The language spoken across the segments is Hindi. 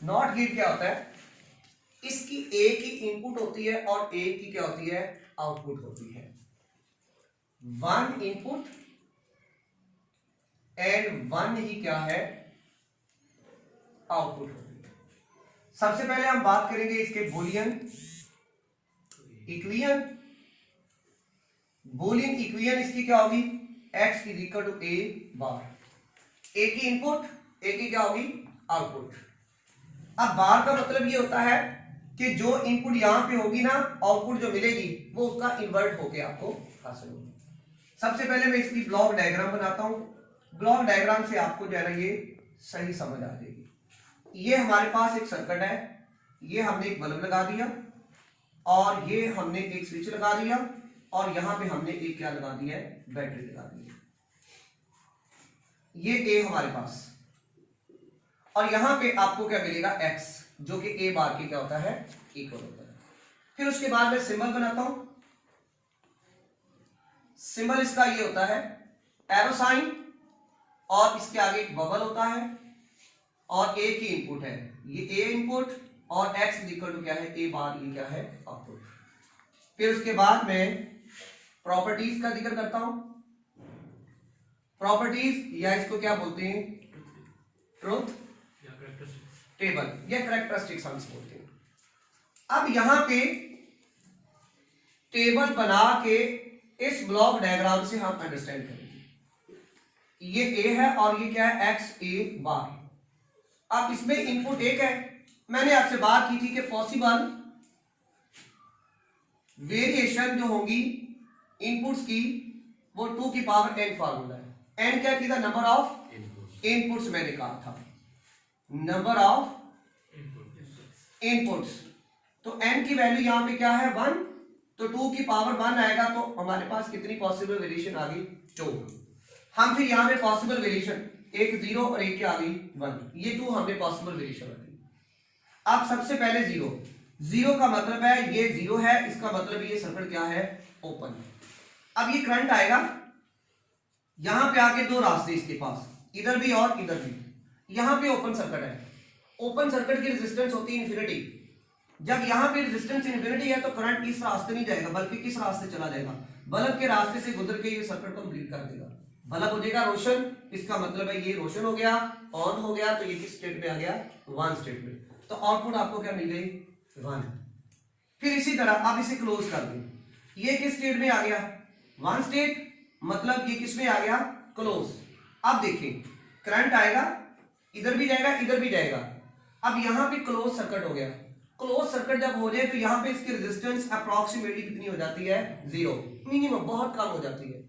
नॉट गेट क्या होता है, इसकी एक ही इनपुट होती है और एक की क्या होती है, आउटपुट होती है। वन इनपुट एंड वन ही क्या है, आउटपुट होती है। सबसे पहले हम बात करेंगे इसके बूलियन इक्वियन। बूलियन इक्वियन इसकी क्या होगी, x इज इक्वल टू ए बार, ए की इनपुट ए की क्या होगी, आउटपुट। अब बार का मतलब ये होता है कि जो इनपुट यहां पे होगी ना, आउटपुट जो मिलेगी वो उसका इन्वर्ट होके आपको हासिल होगी। सबसे पहले मैं इसकी ब्लॉक डायग्राम बनाता हूं, ब्लॉक डायग्राम से आपको जो है ना ये सही समझ आ जाएगी। ये हमारे पास एक सर्किट है, ये हमने एक बल्ब लगा दिया और ये हमने एक स्विच लगा दिया और यहां पे हमने एक क्या लगा दिया है, बैटरी लगा दी है। ये ए हमारे पास, और यहां पे आपको क्या मिलेगा, x, जो कि ए बार की क्या होता है, इक्वल होता है। फिर उसके बाद मैं सिंबल बनाता हूं। सिंबल इसका ये होता है एरो साइन, और इसके आगे एक बबल होता है और ए की इनपुट है, ये ए इनपुट और x इज इक्वल टू क्या है, ए बार, ये क्या है, आउटपुट। फिर उसके बाद मैं प्रॉपर्टीज का जिक्र करता हूं। प्रॉपर्टीज या इसको क्या बोलते हैं, ट्रुथ टेबल या कैरेक्टरिस्टिक्स हम बोलते हैं। अब यहां पे टेबल बना के इस ब्लॉक डायग्राम से हम अंडरस्टैंड करेंगे। ये ए है और ये क्या है, एक्स ए बार। अब इसमें इनपुट एक है, मैंने आपसे बात की थी कि पॉसिबल वेरिएशन जो होंगी इनपुट्स की वो 2 की पावर n फार्मूला है। n क्या थी, नंबर ऑफ इनपुट्स मैंने कहा था, नंबर ऑफ इनपुट्स। तो n की वैल्यू यहां पे क्या है, 1, तो 2 की पावर 1 आएगा, तो हमारे पास कितनी पॉसिबल वेरिएशन आ गई, 2। हम फिर यहां पे पॉसिबल वेरिएशन एक 0 और एक क्या आ गई, 1, ये 2 हमने पॉसिबल वेरिएशन आ गई। अब सबसे पहले 0 का मतलब है ये 0 है, इसका मतलब ये सर्किट क्या है, ओपन है। अब ये करंट आएगा, यहां पे आके 2 रास्ते इसके पास, इधर भी और इधर भी। यहां पे ओपन सर्किट है, ओपन सर्किट की रेजिस्टेंस होती है इन्फिनिटी। जब यहां पे रेजिस्टेंस इन्फिनिटी है तो करंट इस रास्ते नहीं जाएगा, बल्कि किस रास्ते चला जाएगा, बल्ब के रास्ते से गुजर के ये सर्किट कंप्लीट कर देगा। बल्ब हो जाएगा रोशन, इसका मतलब है ये रोशन हो गया, ऑन हो गया, तो ये किस स्टेट में आ गया, 1 स्टेट में। तो आउटपुट आपको क्या मिल गई, 1। फिर इसी तरह आप इसे क्लोज कर दें, ये किस स्टेट में आ गया, 1 स्टेट, मतलब ये किस में आ गया, क्लोज। अब देखें करंट आएगा, इधर भी जाएगा इधर भी जाएगा। अब यहां पे क्लोज सर्किट हो गया, क्लोज सर्किट जब हो जाए तो यहां पे इसकी रेजिस्टेंस अप्रॉक्सीमेटली कितनी हो जाती है, 0, मिनिमम, बहुत कम हो जाती है।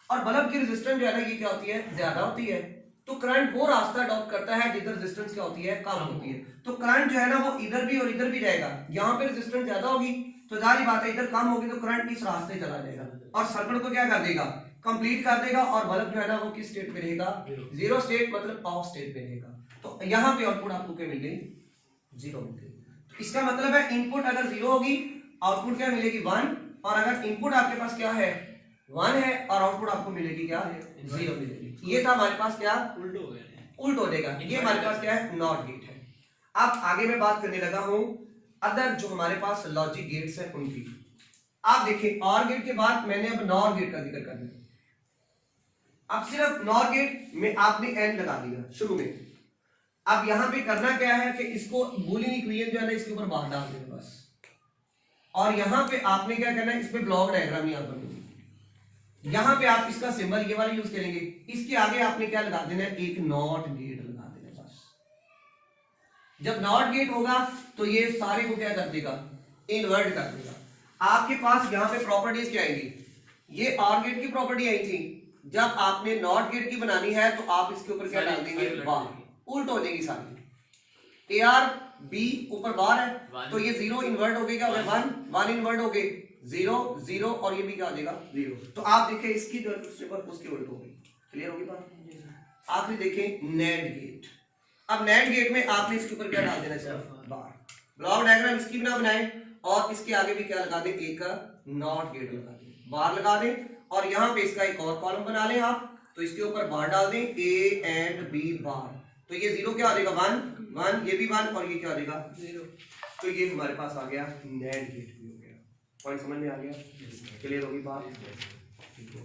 और बल्ब की रेजिस्टेंस जो है ना, ये क्या होती है, ज्यादा होती है। तो करंट वो रास्ता अडॉप्ट करता है जिधर रेजिस्टेंस क्या होती है, कम होती है। तो करंट जो है ना वो इधर भी और इधर भी जाएगा। यहाँ पे रेजिस्टेंस ज्यादा होगी तो जाहिर बात है इधर कम होगी, तो करंट इस रास्ते चला जाएगा और सर्किट को क्या कर देगा, कंप्लीट कर देगा। और बल्ब जो है ना वो किस स्टेट में रहेगा, 0 स्टेट, मतलब ऑफ स्टेट में रहेगा। तो यहाँ पे आउटपुट आपको क्या मिल गई, 0 मिल गई। इसका मतलब है इनपुट अगर 0 होगी, आउटपुट क्या मिलेगी, 1। और अगर इनपुट आपके पास क्या है, 1 है, और आउटपुट आपको मिलेगी क्या, 0 मिलेगी। ये था हमारे पास क्या, उल्ट हो जाएगा। ये हमारे पास क्या है, नॉट गेट है। अब आगे मैं बात करने लगा हूं अदर जो हमारे पास लॉजिक गेट्स हैं उनकी। आप देखिए और गेट के बाद मैंने अब नॉर गेट का जिक्र कर दिया। अब सिर्फ नॉर गेट में आपने एन लगा दिया शुरू में। अब यहां पे करना क्या है कि इसको बूलियन इक्वेशन जो है ना इसके ऊपर बाहर डाल देना बस। और यहां पे आपने क्या करना है, इसमें ब्लॉक डायग्राम यहां पर यहां पे आप इसका सिंबल ये वाला यूज करेंगे। इसके आगे आपने क्या लगा देना है, एक नॉट गेट लगा देना बस। जब नॉट गेट होगा तो ये सारे को क्या कर देगा, इन्वर्ट कर देगा। आपके पास यहां पे प्रॉपर्टीज क्या आएंगी, ये ऑर गेट की प्रॉपर्टी आई थी। जब आपने नॉट गेट की बनानी है तो आप इसके ऊपर क्या डाल देंगे, बार, उल्ट हो जाएगी सारी। ए आर बी ऊपर बार है तो ये 0 इन्वर्ट हो गया, 1 इन्वर्ट हो गए, 0 0, और ये भी क्या आ जाएगा, 0। तो आप देखें इसकी जो उसके उल्ट हो गई। क्लियर होगी बात। आखिरी देखें नैंड गेट। अब नैंड गेट में आपने इसके ऊपर क्या डाल देना, सिर्फ बार। ब्लॉक डायग्राम इसकी भी ना बनाए और इसके आगे भी क्या लगा दें, एक नॉट गेट लगा दें, बार लगा दें। और यहां पे इसका एक और कॉलम बना लें आप, तो इसके ऊपर बार डाल दें, ए एंड बी बार। तो ये 0 क्या आ जाएगा 1 1, ये भी 1 और ये क्या आ जाएगा 0। तो ये हमारे पास आ गया नैंड गेट भी हो गया। पॉइंट समझ में आ गया? क्लियर होगी बात?